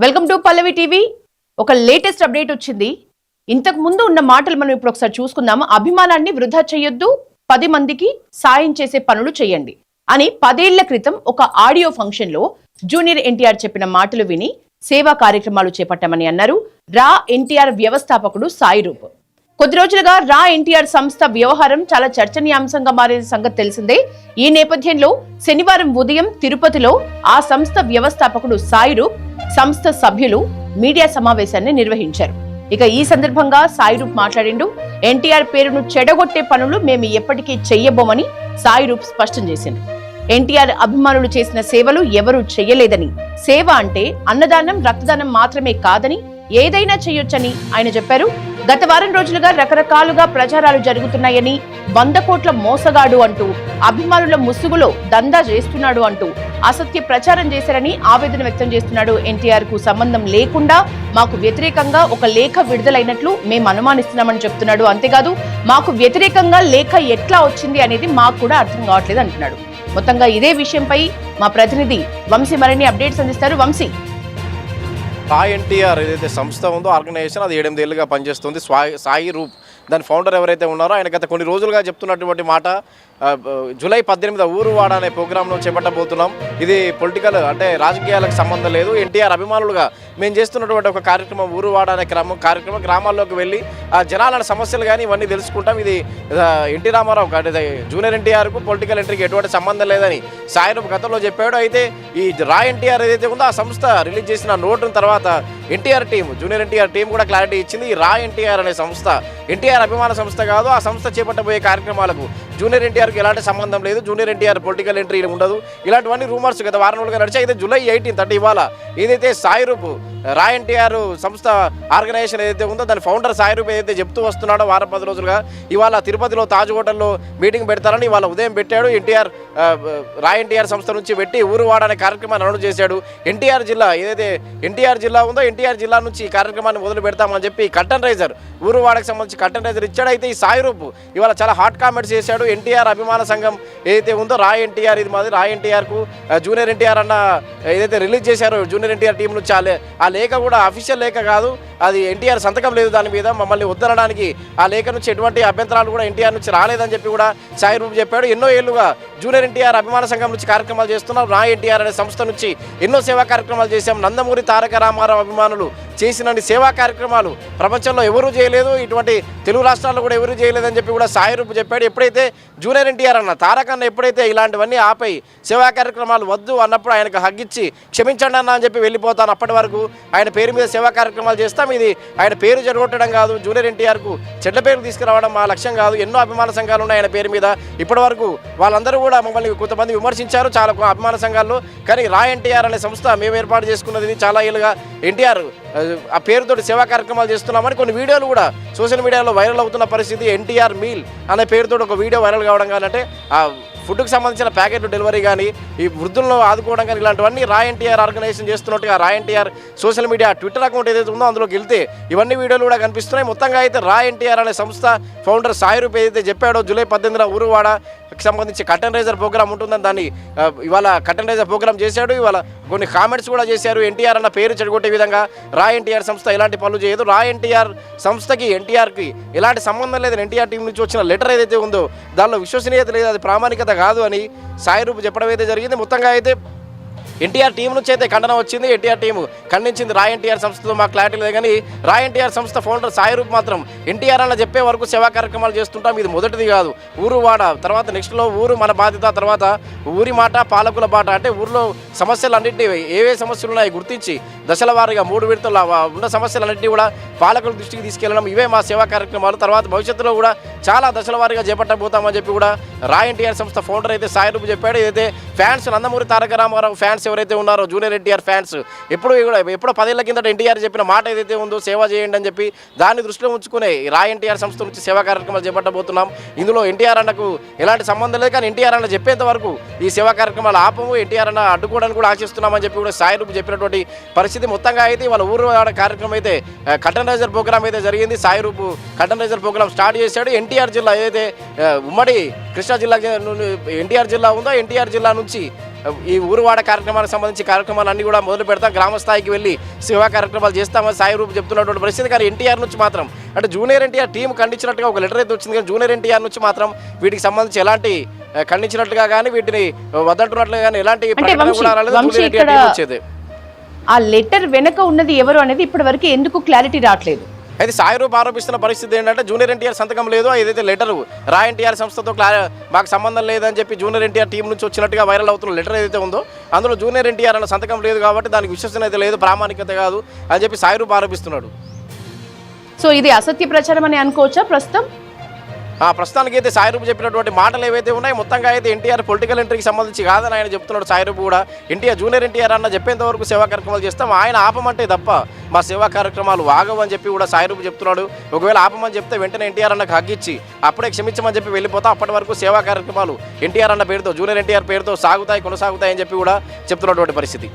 Welcome to Pallavi TV. ఒక latest update వచ్చింది. ఇంతకు ముందు ఉన్న మాటలు మనం ఇప్పుడు ఒకసారి చూసుకుందాం. అభిమానాన్ని వృధా చేయొద్దు, 10 మందికి సాయం చేసే పనులు చేయండి అని 10 ఏళ్ల క్రితం ఒక ఆడియో ఫంక్షన్ లో జూనియర్ ఎన్టీఆర్ చెప్పిన మాటలు విని సేవా కార్యక్రమాలు చేపట్టామని అన్నారు రా ఎన్టీఆర్ వ్యవస్థాపకుడు సాయి రూప్. కొద్ది రోజులుగా రా ఎన్టీఆర్ సంస్థ వ్యవహారం చాలా చర్చనీయాంశంగా మారిన సంగతి తెలిసిందే. ఈ నేపథ్యంలో శనివారం ఉదయం తిరుపతిలో ఆ సంస్థ వ్యవస్థాపకుడు సాయి రూప్, సంస్థ సభ్యులు మీడియా సమావేశాన్ని నిర్వహించారు. ఇక ఈ సందర్భంగా సాయి రూప్ మాట్లాడిండు. ఎన్టీఆర్ పేరును చెడగొట్టే పనులు మేము ఎప్పటికీ చెయ్యబోమని సాయి రూప్ స్పష్టం చేసిండు. ఎన్టీఆర్ అభిమానులు చేసిన సేవలు ఎవరూ చెయ్యలేదని, సేవ అంటే అన్నదానం, రక్తదానం మాత్రమే కాదని, ఏదైనా చెయ్యొచ్చని ఆయన చెప్పారు. గత వారం రోజులుగా రకరకాలుగా ప్రచారాలు జరుగుతున్నాయని, 100 కోట్ల మోసగాడు అంటూ, అభిమానుల ముసుగులో దందా చేస్తున్నాడు అంటూ అసత్య ప్రచారం చేశారని ఆవేదన వ్యక్తం చేస్తున్నాడు. ఎన్టీఆర్ కు సంబంధం లేకుండా మాకు వ్యతిరేకంగా ఒక లేఖ విడుదలైనట్లు మేము అనుమానిస్తున్నామని చెప్తున్నాడు. అంతేకాదు మాకు వ్యతిరేకంగా లేఖ ఎట్లా వచ్చింది అనేది మాకు కూడా అర్థం కావట్లేదు అంటున్నాడు. మొత్తంగా ఇదే విషయంపై మా ప్రతినిధి వంశీ మరిన్ని అప్డేట్స్ అందిస్తారు. వంశీ, రా ఎన్టీఆర్ ఏదైతే సంస్థ ఉందో ఆర్గనైజేషన్, అది 8 ఏళ్ళుగా పనిచేస్తుంది. సాయి రూప్ దాని ఫౌండర్ ఎవరైతే ఉన్నారో ఆయన గత కొన్ని రోజులుగా చెప్తున్నటువంటి మాట, జూలై 18 ఊరువాడ అనే ప్రోగ్రాంను చేపట్టబోతున్నాం. ఇది పొలిటికల్ అంటే రాజకీయాలకు సంబంధం లేదు. ఎన్టీఆర్ అభిమానులుగా మేము చేస్తున్నటువంటి ఒక కార్యక్రమం ఊరువాడ అనే కార్యక్రమం. గ్రామాల్లోకి వెళ్ళి ఆ జనాల సమస్యలు కానీ ఇవన్నీ తెలుసుకుంటాం. ఇది ఎన్టీ రామారావు అంటే జూనియర్ ఎన్టీఆర్కు పొలిటికల్ ఎంట్రీకి ఎటువంటి సంబంధం లేదని సాయి రూప్ గతంలో చెప్పాడు. అయితే ఈ రా ఎన్టీఆర్ ఏదైతే ఉందో ఆ సంస్థ రిలీజ్ చేసిన నోటున తర్వాత NTR team, junior NTR team కూడా క్లారిటీ ఇచ్చింది. ఈ రా ఎన్టీఆర్ అనే సంస్థ ఎన్టీఆర్ అభిమాన సంస్థ కాదు. ఆ సంస్థ చేపట్టబోయే కార్యక్రమాలకు జూనియర్ ఎన్టీఆర్కి ఎలాంటి సంబంధం లేదు. జూనియర్ ఎన్టీఆర్ పొలిటికల్ ఎంట్రీ ఉండదు. ఇలాంటివన్నీ రూమర్స్ గత వారం రోజులుగా నడిచాయి. అయితే జూలై 18 అంటే ఇవాళ ఏదైతే సాయి రూప్ రా ఎన్టీఆర్ సంస్థ ఆర్గనైజేషన్ ఏదైతే ఉందో దాని ఫౌండర్ సాయి రూప్ ఏదైతే చెప్తూ వస్తున్నాడో వారం 10 రోజులుగా, ఇవాళ తిరుపతిలో తాజ్ హోటల్లో మీటింగ్ పెడతారని ఇవాళ ఉదయం పెట్టాడు. ఎన్టీఆర్ రా ఎన్టీఆర్ సంస్థ నుంచి పెట్టి ఊరువాడ అనే కార్యక్రమాన్ని అనౌన్స్ చేశాడు. ఎన్టీఆర్ జిల్లా ఏదైతే ఎన్టీఆర్ జిల్లా ఉందో ఎన్టీఆర్ జిల్లా నుంచి ఈ కార్యక్రమాన్ని మొదలు పెడతామని చెప్పి కర్టన్ రైజర్, ఊరువాడకు సంబంధించి కర్టన్ రైజర్ ఇచ్చాడు. అయితే ఈ సాయి రూప్ ఇవాళ చాలా హాట్ కామెంట్స్ చేశాడు. ఎన్టీఆర్ అభిమాన సంఘం ఏదైతే ఉందో రా ఎన్టీఆర్, ఇది మాది రా ఎన్టీఆర్కు జూనియర్ ఎన్టీఆర్ అన్న ఏదైతే రిలీజ్ చేశారో జూనియర్ ఎన్టీఆర్ టీం నుంచి ఆ లేఖ కూడా అఫీషియల్ లేఖ కాదు, అది ఎన్టీఆర్ సంతకం లేదు దాని మీద. మమ్మల్ని వద్దనడానికి ఆ లేఖ నుంచి ఎటువంటి అభ్యంతరాలు కూడా ఎన్టీఆర్ నుంచి రాలేదని చెప్పి కూడా సాయి రూప్ చెప్పాడు. ఎన్నో ఏళ్లుగా జూనియర్ ఎన్టీఆర్ అభిమాన సంఘం నుంచి కార్యక్రమాలు చేస్తున్నాం. రా ఎన్టీఆర్ అనే సంస్థ నుంచి ఎన్నో సేవా కార్యక్రమాలు చేశాం. నందమూరి తారక రామారావు అభిమానులు చేసినన్ని సేవా కార్యక్రమాలు ప్రపంచంలో ఎవరూ చేయలేదు, ఇటువంటి తెలుగు రాష్ట్రాల్లో కూడా ఎవరూ చేయలేదని చెప్పి కూడా సాయి రూప్ చెప్పాడు. ఎప్పుడైతే జూనియర్ ఎన్టీఆర్ అన్న తారక్ అన్న ఎప్పుడైతే ఇలాంటివన్నీ ఆపై సేవా కార్యక్రమాలు వద్దు అన్నప్పుడు ఆయనకు హగ్గిచ్చి క్షమించండి అన్న అని చెప్పి వెళ్ళిపోతాను. అప్పటి వరకు ఆయన పేరు మీద సేవా కార్యక్రమాలు చేస్తాం. ఇది ఆయన పేరు చెడగొట్టడం కాదు, జూనియర్ ఎన్టీఆర్కు చెడ్డ పేరు తీసుకురావడం మా లక్ష్యం కాదు. ఎన్నో అభిమాన సంఘాలు ఉన్నాయి ఆయన పేరు మీద. ఇప్పటి వరకు వాళ్ళందరూ కూడా మమ్మల్ని కొంతమంది విమర్శించారు చాలా అభిమాన సంఘాల్లో. కానీ రా ఎన్టీఆర్ అనే సంస్థ మేము ఏర్పాటు చేసుకున్నది చాలా ఏళ్ళుగా. ఎన్టీఆర్ ఆ పేరుతోటి సేవా కార్యక్రమాలు చేస్తున్నామని కొన్ని వీడియోలు కూడా సోషల్ మీడియాలో వైరల్ అవుతున్న పరిస్థితి. ఎన్టీఆర్ మీల్ అనే పేరుతో ఒక వీడియో వైరల్ కావడం కానీ, అంటే ఆ ఫుడ్కి సంబంధించిన ప్యాకెట్ డెలివరీ కానీ, ఈ వృద్ధులను ఆదుకోవడం కానీ, ఇలాంటివన్నీ రా ఎన్టీఆర్ ఆర్గనైజేషన్ చేస్తున్నట్టుగా రా NTR social media Twitter account ఏదైతే ఉందో అందులోకి వెళ్తే ఇవన్నీ వీడియోలు కూడా కనిపిస్తున్నాయి. మొత్తంగా అయితే రా ఎన్టీఆర్ అనే సంస్థ ఫౌండర్ సాయి రూప్ ఏదైతే చెప్పాడో జూలై 18 ఊరువాడకి సంబంధించి కర్టన్ రైజర్ ప్రోగ్రామ్ ఉంటుందని దాన్ని ఇవాళ కర్టన్ రైజర్ ప్రోగ్రామ్ చేశాడు. ఇవాళ కొన్ని కామెంట్స్ కూడా చేశారు. ఎన్టీఆర్ అన్న పేరు చెడగొట్టే విధంగా రా ఎన్టీఆర్ సంస్థ ఎలాంటి పనులు చేయదు. రా ఎన్టీఆర్ సంస్థకి ఎన్టీఆర్కి ఎలాంటి సంబంధం లేదని ఎన్టీఆర్ టీం నుంచి వచ్చిన లెటర్ ఏదైతే ఉందో దానిలో విశ్వసనీయత లేదు, అది ప్రామాణికత కాదు అని సాయి రూప్ చెప్పడం అయితే జరిగింది. మొత్తంగా అయితే ఎన్టీఆర్ టీం నుంచి అయితే ఖండన వచ్చింది. ఎన్టీఆర్ టీం ఖండించింది రా ఎన్టీఆర్ సంస్థతో మాకు క్లారిటీ లేదు. కానీ రా ఎన్టీఆర్ సంస్థ ఫౌండర్ సాయి రూప్ మాత్రం ఎన్టీఆర్ అన్న చెప్పే వరకు సేవా కార్యక్రమాలు చేస్తుంటాం, ఇది మొదటిది కాదు. ఊరువాడ తర్వాత నెక్స్ట్లో ఊరు మన బాధ్యత, తర్వాత ఊరి మాట పాలకుల బాట, అంటే ఊరిలో సమస్యలన్నింటినీ ఏవే సమస్యలు ఉన్నాయి గుర్తించి దశల వారీగా 3 విడతలు ఉన్న సమస్యలన్నింటినీ కూడా పాలకుల దృష్టికి తీసుకెళ్లడం, ఇవే మా సేవా కార్యక్రమాలు. తర్వాత భవిష్యత్తులో కూడా చాలా దశల వారీగా చేపట్టబోతామని చెప్పి కూడా రా ఎన్టీఆర్ సంస్థ ఫౌండర్ అయితే సాయి రూప్ చెప్పాడు. ఏదైతే ఫ్యాన్స్ నందమూరి తారక రామారావు ఫ్యాన్స్ ఎవరైతే ఉన్నారో జూనియర్ ఎన్టీఆర్ ఫ్యాన్స్ ఎప్పుడో 10 ఏళ్ల కిందట ఎన్టీఆర్ చెప్పిన మాట ఏదైతే ఉందో సేవ చేయండి అని చెప్పి దాన్ని దృష్టిలో ఉంచుకునే రా ఎన్టీఆర్ సంస్థ నుంచి సేవా కార్యక్రమాలు చేపట్టబోతున్నాం. ఇందులో ఎన్టీఆర్ అన్నకు ఎలాంటి సంబంధం లేదు. కానీ ఎన్టీఆర్ అన్న చెప్పేంత వరకు ఈ సేవా కార్యక్రమాలు ఆపము, ఎన్టీఆర్ అన్న అడ్డుకోవడానికి కూడా ఆశిస్తున్నామని చెప్పి కూడా సాయి రూప్ చెప్పినటువంటి పరిస్థితి. మొత్తంగా అయితే వాళ్ళ ఊరు కార్యక్రమం అయితే కర్టన్ రైజర్ ప్రోగ్రామ్ అయితే జరిగింది. సాయి రూప్ కర్టన్ రైజర్ ప్రోగ్రామ్ స్టార్ట్ చేశాడు. ఎన్టీఆర్ జిల్లా ఏదైతే ఉమ్మడి కృష్ణా జిల్లా ఎన్టీఆర్ జిల్లా ఉందో ఎన్టీఆర్ జిల్లా నుంచి ఈ ఊరువాడ కార్యక్రమానికి సంబంధించి కార్యక్రమాలు అన్నీ కూడా మొదలు పెడతాం, గ్రామ స్థాయికి వెళ్ళి సేవా కార్యక్రమాలు చేస్తామని సాయి రూప్ చెప్తున్నటువంటి పరిస్థితి. కానీ ఎన్టీఆర్ నుంచి మాత్రం అంటే జూనియర్ ఎన్టీఆర్ టీం ఖండించినట్టుగా ఒక లెటర్ అయితే వచ్చింది, కానీ జూనియర్ ఎన్టీఆర్ నుంచి మాత్రం వీటికి సంబంధించి ఎలాంటి ఖండించినట్లుగా కానీ వీటిని వద్దంటున్నట్లుగా కానీ ఎలాంటి ప్రకటన కూడా రాలేదు. జూనియర్ ఎన్టీఆర్ టీం వచ్చేది ఆ లెటర్ వెనక ఉన్నది ఎవరు అనేది ఇప్పటి వరకు ఎందుకు క్లారిటీ రావట్లేదు. అయితే సాయి రూప్ ఆరోపిస్తున్న పరిస్థితి ఏంటంటే జూనియర్ ఎన్టీఆర్ సంతకం లేదు, ఏదైతే లెటర్ రా ఎన్టీఆర్ సంస్థతో మాకు సంబంధం లేదని చెప్పి జూనియర్ ఎన్టీఆర్ టీం నుంచి వచ్చినట్టుగా వైరల్ అవుతున్న లెటర్ ఏదైతే ఉందో అందులో జూనియర్ ఎన్టీఆర్ అన్న సంతకం లేదు కాబట్టి దానికి విశ్వసనీయత లేదు, ప్రామాణికత కాదు అని చెప్పి సాయి రూప్ ఆరోపిస్తున్నాడు. సో ఇది అసత్య ప్రచారం అని అనుకోవచ్చా ప్రస్తుతం? ప్రస్తుతానికి అయితే సాయి రూప్ చెప్పినటువంటి మాటలు ఏవైతే ఉన్నాయో మొత్తంగా అయితే ఎన్టీఆర్ పొలిటికల్ ఎంట్రీకి సంబంధించి కాదని ఆయన చెప్తున్నాడు. సాయి రూప్ కూడా ఎన్టీఆర్ జూనియర్ ఎన్టీఆర్ అన్న చెప్పేంత వరకు సేవా కార్యక్రమాలు చేస్తాం, ఆయన ఆపమంటే తప్ప మా సేవా కార్యక్రమాలు వాగవు అని చెప్పి కూడా సాయి రూప్ చెప్తున్నాడు. ఒకవేళ ఆపమని చెప్తే వెంటనే ఎన్టీఆర్ అన్నకు హగ్గిచ్చి అప్పుడే క్షమించమని చెప్పి వెళ్ళిపోతాం, అప్పటి వరకు సేవా కార్యక్రమాలు ఎన్టీఆర్ అన్న పేరుతో జూనియర్ ఎన్టీఆర్ పేరుతో కొనసాగుతాయి అని చెప్పి కూడా చెప్తున్నటువంటి పరిస్థితి.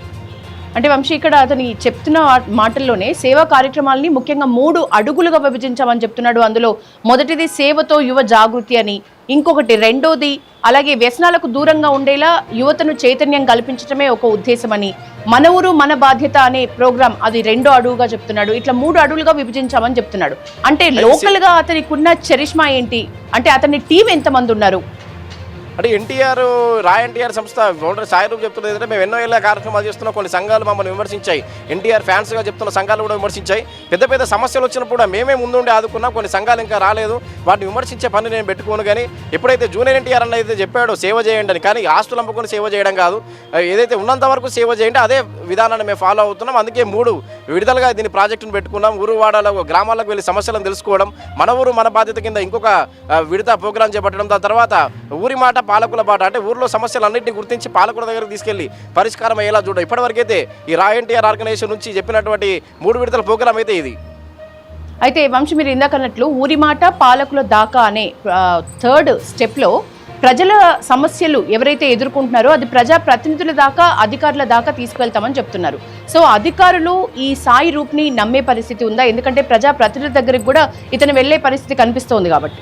అంటే వంశీ ఇక్కడ అతని చెప్తున్న మాటల్లోనే సేవా కార్యక్రమాలని ముఖ్యంగా 3 అడుగులుగా విభజించామని చెప్తున్నాడు. అందులో మొదటిది సేవతో యువ జాగృతి అని, ఇంకొకటి రెండోది అలాగే వ్యసనాలకు దూరంగా ఉండేలా యువతను చైతన్యం కల్పించడమే ఒక ఉద్దేశమని, మన ఊరు మన బాధ్యత అనే ప్రోగ్రాం అది 2వ అడుగుగా చెప్తున్నాడు. ఇట్లా 3 అడుగులుగా విభజించామని చెప్తున్నాడు. అంటే లోకల్ గా అతనికి ఉన్న చరిష్మా ఏంటి, అంటే అతని టీం ఎంతమంది ఉన్నారు? అంటే ఎన్టీఆర్ సంస్థ ఫౌండర్ సాయి రూప్ చెప్తున్నది ఏంటంటే మేము ఎన్నో ఏళ్ళ కార్యక్రమాలు చేస్తున్నాం, కొన్ని సంఘాలు మమ్మల్ని విమర్శించాయి, ఎన్టీఆర్ ఫ్యాన్స్గా చెప్తున్న సంఘాలు కూడా విమర్శించాయి, పెద్ద పెద్ద సమస్యలు వచ్చినప్పుడు కూడా మేమే ముందుండి ఆదుకున్నాం, కొన్ని సంఘాలు ఇంకా రాలేదు, వాటిని విమర్శించే పని నేను పెట్టుకోను. కానీ ఎప్పుడైతే జూనియర్ ఎన్టీఆర్ అన్న అయితే చెప్పాడో సేవ చేయండి అని, కానీ ఆస్తులు అమ్ముకొని సేవ చేయడం కాదు, ఏదైతే ఉన్నంత వరకు సేవ చేయండి అదే విధానాన్ని మేము ఫాలో అవుతున్నాం. అందుకే 3 విడుదలగా దీని ప్రాజెక్టును పెట్టుకున్నాం. ఊరు వాడాలో గ్రామాలకు వెళ్ళి సమస్యలను తెలుసుకోవడం, మన ఊరు మన బాధ్యత కింద ఇంకొక విడత ప్రోగ్రాం చేపట్టడం, దాని తర్వాత ఊరి మాట పాలకుల బాట, అంటే ఊర్లో సమస్యలన్నింటినీ గుర్తించి పాలకుల దగ్గరకు తీసుకెళ్లి పరిష్కారం అయ్యేలా చూడడం. ఇప్పటివరకైతే ఈ రా ఎన్టీఆర్ ఆర్గనైజేషన్ నుంచి చెప్పినటువంటి 3 విడతల ప్రోగ్రాం అయితే ఇది. అయితే వంశీ మీరు ఇందాక అన్నట్లు ఊరి మాట పాలకుల దాకా అనే 3rd స్టెప్లో ప్రజల సమస్యలు ఎవరైతే ఎదుర్కొంటున్నారో అది ప్రజా ప్రతినిధుల దాకా అధికారుల దాకా తీసుకెళ్తామని చెప్తున్నారు. సో అధికారులు ఈ సాయి రూప్ని నమ్మే పరిస్థితి ఉందా? ఎందుకంటే ప్రజా ప్రతినిధుల దగ్గరికి కూడా ఇతను వెళ్లే పరిస్థితి కనిపిస్తోంది కాబట్టి.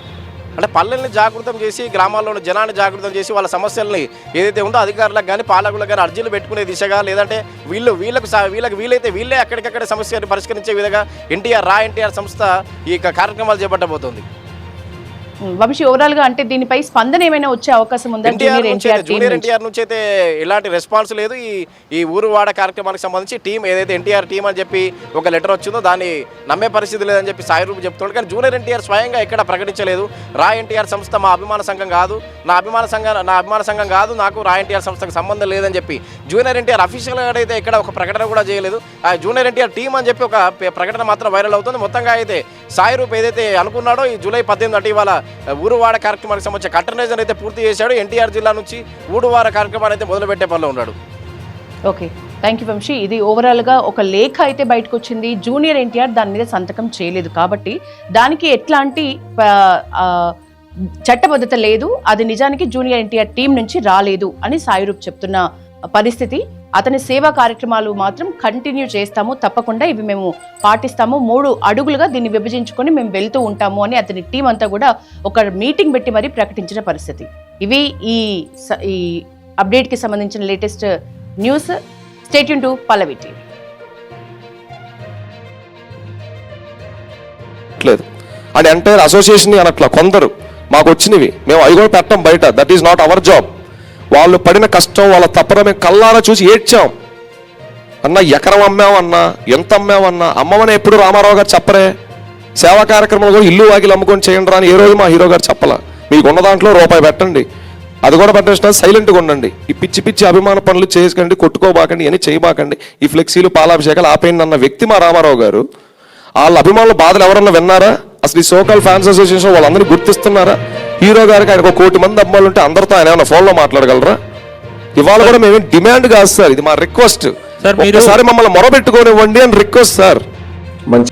అంటే పల్లెల్ని జాగృతం చేసి గ్రామాల్లోని జనాన్ని జాగృతం చేసి వాళ్ళ సమస్యల్ని ఏదైతే ఉందో అధికారులకు కానీ పాలకులకు కానీ అర్జీలు పెట్టుకునే దిశగా, లేదంటే వీళ్ళకి వీలైతే వీళ్ళే అక్కడికక్కడే సమస్యను పరిష్కరించే విధంగా రా ఎన్టీఆర్ సంస్థ ఈ కార్యక్రమాలు చేపట్టబోతోంది. వంశీ ఓవరాల్ గా అంటే దీనిపై స్పందన ఏమైనా వచ్చే అవకాశం ఉందా? జూనియర్ ఎన్టీఆర్ నుంచి అయితే ఎలాంటి రెస్పాన్స్ లేదు. ఈ ఊరు వాడ కార్యక్రమానికి సంబంధించి టీం ఏదైతే ఎన్టీఆర్ టీం అని చెప్పి ఒక లెటర్ వచ్చిందో దాన్ని నమ్మే పరిస్థితి లేదని చెప్పి సాయి రూప్ చెప్తున్నాడు. కానీ జూనియర్ ఎన్టీఆర్ స్వయంగా ఎక్కడ ప్రకటించలేదు రా ఎన్టీఆర్ సంస్థ మా అభిమాన సంఘం కాదు, నా అభిమాన సంఘం కాదు, నాకు రా ఎన్టీఆర్ సంస్థకు సంబంధం లేదని చెప్పి జూనియర్ ఎన్టీఆర్ అఫీషియల్గా అయితే ఎక్కడ ఒక ప్రకటన కూడా చేయలేదు. ఆ జూనియర్ ఎన్టీఆర్ టీం అని చెప్పి ఒక ప్రకటన మాత్రం వైరల్ అవుతుంది. మొత్తంగా అయితే సాయి రూప్ ఏదైతే అనుకున్నాడో ఈ జూలై 18 అంటే ఇవాళ ఊరువాడ కార్యక్రమానికి సంబంధించిన కట్టనైజర్ అయితే పూర్తి చేశాడు. ఎన్టీఆర్ జిల్లా నుంచి ఊరువాడ కార్యక్రమాన్ని అయితే మొదలుపెట్టే పనిలో ఉన్నాడు. Okay, thank you Vamshi. ఇది ఓవరాల్గా ఒక లేఖ అయితే బయటకు వచ్చింది. జూనియర్ ఎన్టీఆర్ దాని మీద సంతకం చేయలేదు కాబట్టి దానికి ఎట్లాంటి చట్టబద్ధత లేదు, అది నిజానికి జూనియర్ ఎన్టీఆర్ టీం నుంచి రాలేదు అని సాయి రూప్ చెప్తున్న పరిస్థితి. అతని సేవా కార్యక్రమాలు మాత్రం కంటిన్యూ చేస్తాము, తప్పకుండా ఇవి మేము పాటిస్తాము, 3 అడుగులుగా దీన్ని విభజించుకొని మేము వెళ్తూ ఉంటాము అని అతని టీం అంతా కూడా ఒక మీటింగ్ పెట్టి మరీ ప్రకటించిన పరిస్థితి. ఇవి ఈ అప్డేట్కి సంబంధించిన latest news. Stay tuned to Pallavi TV. And entire association అనట్లా కొందరు మాకు వచ్చినవి మేము అవి కూడా పెట్టాం బయట. That is not our job. వాళ్ళు పడిన కష్టం వాళ్ళ తప్పన మేము కళ్ళారా చూసి ఏడ్చాం. అన్న ఎకరం అమ్మామన్నా, ఎంత అమ్మామన్నా, అమ్మమని ఎప్పుడు రామారావు గారు చెప్పరే. సేవా కార్యక్రమాలు కూడా ఇల్లు వాకిలు అమ్ముకొని చేయండి రా అని ఏ రోజు మా హీరో గారు చెప్పాల. మీకు ఉన్న దాంట్లో రూపాయి పెట్టండి, అది కూడా పెట్టిన సైలెంట్గా ఉండండి. ఈ పిచ్చి అభిమాన పనులు చేసుకండి, కొట్టుకోబాకండి, ఇవన్నీ చేయబాకండి, ఈ ఫ్లెక్సీలు పాలాభిషేకాలు ఆపేయండి అన్న వ్యక్తి మా రామారావు గారు. వాళ్ళ అభిమానుల బాధలు ఎవరన్నా విన్నారా? అసలు ఈ సోకాల్ ఫ్యాన్స్ అసోసియేషన్ వాళ్ళందరినీ గుర్తిస్తున్నారా? హీరో గారికి ఆయన 1 కోటి మంది అమ్మాయిలు ఉంటే అందరితో ఆయన ఏమైనా ఫోన్లో మాట్లాడగలరా? ఇవాళ కూడా మేమేం డిమాండ్ కాదు సార్, ఇది మా రిక్వెస్ట్. ఒకసారి మమ్మల్ని మొరబెట్టుకోనివ్వండి అని రిక్వెస్ట్ సార్. మంచి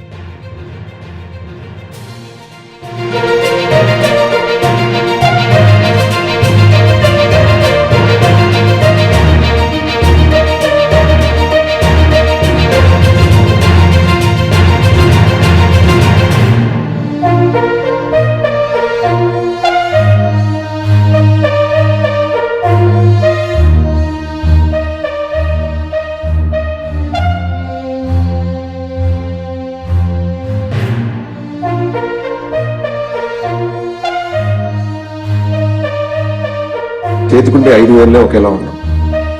చేతికుంటే 5 వేలే ఒకేలా ఉన్నాం.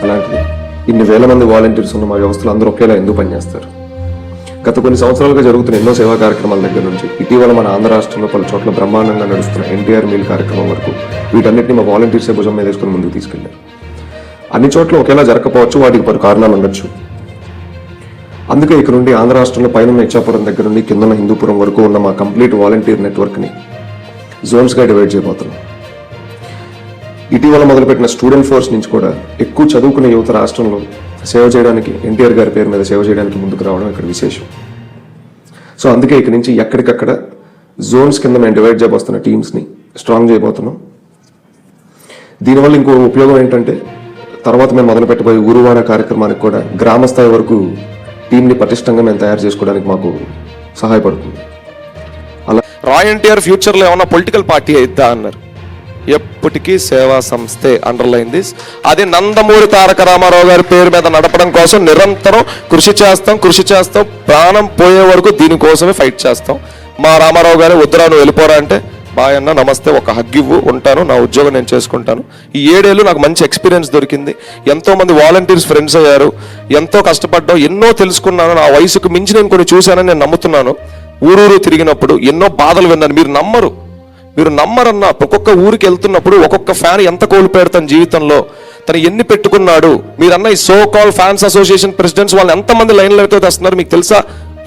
అలాంటిది ఇన్ని వేల మంది వాలంటీర్స్ ఉన్న మా వ్యవస్థలు అందరూ ఒకేలా ఎందుకు పనిచేస్తారు? గత కొన్ని సంవత్సరాలుగా జరుగుతున్న ఎన్నో సేవా కార్యక్రమాల దగ్గర నుంచి ఇటీవల మన ఆంధ్ర రాష్ట్రంలో పలు చోట్ల బ్రహ్మాండంగా నడుస్తున్న ఎన్టీఆర్ మీల్ కార్యక్రమం వరకు వీటన్నిటిని మా వాలంటీర్సే భుజం మీద వేసుకుని ముందుకు తీసుకెళ్లారు. అన్ని చోట్ల ఒకేలా జరగకపోవచ్చు, వాటికి పలు కారణాలు ఉండొచ్చు. అందుకే ఇక్కడ నుండి ఆంధ్ర రాష్ట్రంలో పైన ఇచ్చాపురం దగ్గర నుండి కింద హిందూపురం వరకు ఉన్న మా కంప్లీట్ వాలంటీర్ నెట్వర్క్ని జోన్స్గా డివైడ్ చేయబోతున్నాం. ఇటీవల మొదలుపెట్టిన స్టూడెంట్ ఫోర్స్ నుంచి కూడా ఎక్కువ చదువుకునే యువత రాష్ట్రంలో సేవ చేయడానికి, ఎన్టీఆర్ గారి పేరు మీద సేవ చేయడానికి ముందుకు రావడం ఇక్కడ విశేషం. సో అందుకే ఇక్కడ నుంచి ఎక్కడికక్కడ జోన్స్ కింద మేము డివైడ్ చేయబోతున్న టీమ్స్ని స్ట్రాంగ్ చేయబోతున్నాం. దీనివల్ల ఇంకో ఉపయోగం ఏంటంటే తర్వాత మేము మొదలు పెట్టబోయే ఊరువాడ కార్యక్రమానికి కూడా గ్రామ స్థాయి వరకు టీంని పటిష్టంగా మేము తయారు చేసుకోవడానికి మాకు సహాయపడుతుంది. అలా ఎన్టీఆర్ ఫ్యూచర్లో ఏమన్నా పొలిటికల్ పార్టీ అయిద్దా అన్నారు. ఎప్పటికీ సేవా సంస్థే, అండర్లైన్ దిస్. అది నందమూరి తారక రామారావు గారి పేరు మీద నడపడం కోసం నిరంతరం కృషి చేస్తాం. ప్రాణం పోయే వరకు దీనికోసమే ఫైట్ చేస్తాం. మా రామారావు గారే వద్దురా నువ్వు వెళ్ళిపోరా అంటే, బాయ్ అన్న నమస్తే, ఒక హగ్ ఇవ్వు, ఉంటాను, నా ఉద్యోగం నేను చేసుకుంటాను. ఈ 7 ఏళ్ళు నాకు మంచి ఎక్స్పీరియన్స్ దొరికింది. ఎంతో మంది వాలంటీర్స్ ఫ్రెండ్స్ అయ్యారు, ఎంతో కష్టపడ్డాం, ఎన్నో తెలుసుకున్నాను. నా వయసుకు మించి నేను కొన్ని చూశానని నేను నమ్ముతున్నాను. ఊరూరు తిరిగినప్పుడు ఎన్నో బాధలు విన్నాను. మీరు నమ్మరన్నా, ఒక్కొక్క ఊరికి వెళ్తున్నప్పుడు ఒక్కొక్క ఫ్యాన్ ఎంత కోల్పోయాడు తన జీవితంలో, తను ఎన్ని పెట్టుకున్నాడు. మీరన్న ఈ so call fans association presidents వాళ్ళు ఎంతమంది లైన్లో అయితే తెస్తున్నారు మీకు తెలుసా?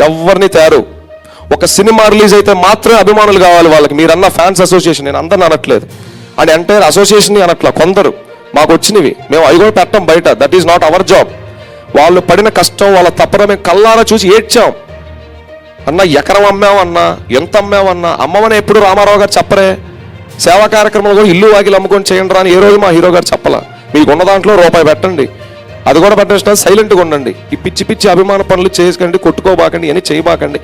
ఎవరిని తయారు. ఒక సినిమా రిలీజ్ అయితే మాత్రమే అభిమానులు కావాలి వాళ్ళకి. మీరన్న ఫ్యాన్స్ అసోసియేషన్, నేను అందరిని అనట్లేదు, అని అంటే అసోసియేషన్ అనట్లా. కొందరు మాకు వచ్చినవి మేము అవి కూడా పెట్టాం బయట. That is not our job. వాళ్ళు పడిన కష్టం, వాళ్ళ తప్పన మేము కళ్ళారా చూసి ఏడ్చాం. అన్న ఎకరం అమ్మామన్నా, ఎంత అమ్మామన్నా, అమ్మమని ఎప్పుడు రామారావు గారు చెప్పరే. సేవా కార్యక్రమాలు కూడా ఇల్లు వాకిలు అమ్ముకొని చేయండి రా అని ఏ రోజు మా హీరో గారు చెప్పాల. మీకున్న దాంట్లో రూపాయి పెట్టండి, అది కూడా పెట్టేసిన సైలెంట్గా ఉండండి. ఈ పిచ్చి అభిమాన పనులు చేసుకండి, కొట్టుకోబాకండి, అని చేయబాకండి.